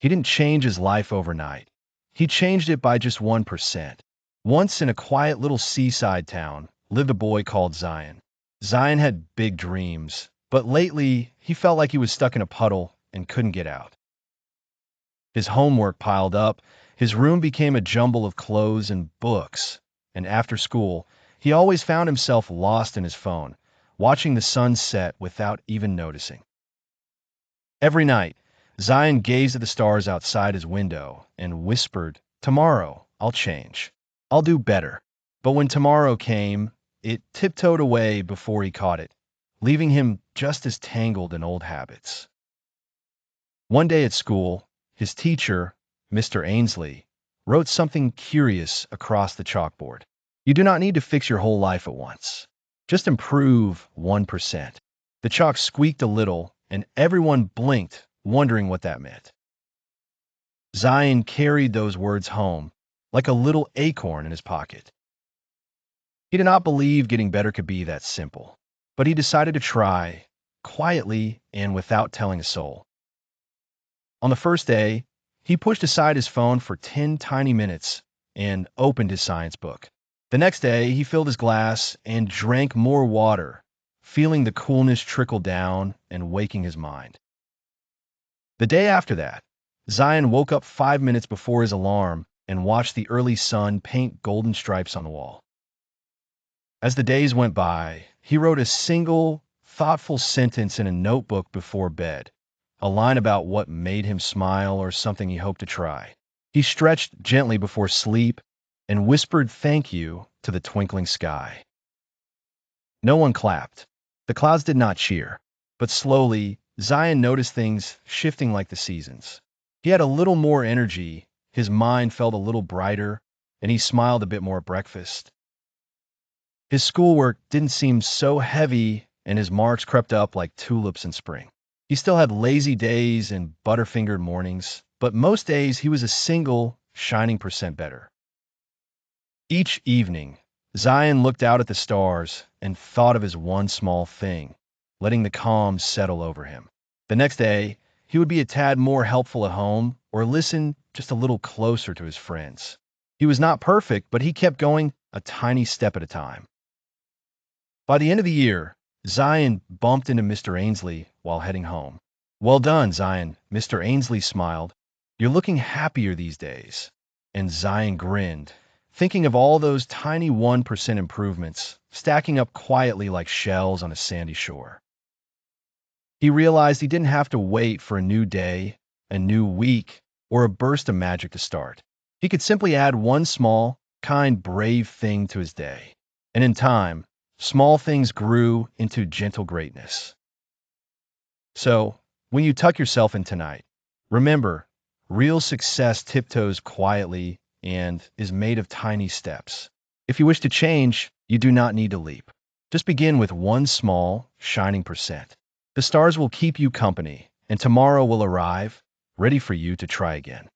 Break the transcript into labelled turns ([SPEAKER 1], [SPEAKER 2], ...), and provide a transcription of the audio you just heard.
[SPEAKER 1] He didn't change his life overnight. He changed it by just 1%. Once in a quiet little seaside town lived a boy called Zayan. Zayan had big dreams, but lately he felt like he was stuck in a puddle and couldn't get out. His homework piled up, his room became a jumble of clothes and books, and after school, he always found himself lost in his phone, watching the sun set without even noticing. Every night, Zion gazed at the stars outside his window and whispered, "Tomorrow, I'll change. I'll do better." But when tomorrow came, it tiptoed away before he caught it, leaving him just as tangled in old habits. One day at school, his teacher, Mr. Ainsley, wrote something curious across the chalkboard. You do not need to fix your whole life at once. Just improve 1%. The chalk squeaked a little, and everyone blinked, wondering what that meant. Zion carried those words home, like a little acorn in his pocket. He did not believe getting better could be that simple, but he decided to try, quietly and without telling a soul. On the first day, he pushed aside his phone for 10 tiny minutes and opened his science book. The next day, he filled his glass and drank more water, feeling the coolness trickle down and waking his mind. The day after that, Zion woke up 5 minutes before his alarm and watched the early sun paint golden stripes on the wall. As the days went by, he wrote a single, thoughtful sentence in a notebook before bed, a line about what made him smile or something he hoped to try. He stretched gently before sleep and whispered thank you to the twinkling sky. No one clapped. The clouds did not cheer, but slowly, Zion noticed things shifting like the seasons. He had a little more energy, his mind felt a little brighter, and he smiled a bit more at breakfast. His schoolwork didn't seem so heavy, and his marks crept up like tulips in spring. He still had lazy days and butterfingered mornings, but most days he was a single, shining percent better. Each evening, Zion looked out at the stars and thought of his one small thing, letting the calm settle over him. The next day, he would be a tad more helpful at home or listen just a little closer to his friends. He was not perfect, but he kept going a tiny step at a time. By the end of the year, Zion bumped into Mr. Ainsley while heading home. "Well done, Zion," Mr. Ainsley smiled. "You're looking happier these days." And Zion grinned, thinking of all those tiny 1% improvements stacking up quietly like shells on a sandy shore. He realized he didn't have to wait for a new day, a new week, or a burst of magic to start. He could simply add one small, kind, brave thing to his day. And in time, small things grew into gentle greatness. So, when you tuck yourself in tonight, remember, real success tiptoes quietly and is made of tiny steps. If you wish to change, you do not need to leap. Just begin with one small, shining percent. The stars will keep you company, and tomorrow will arrive, ready for you to try again.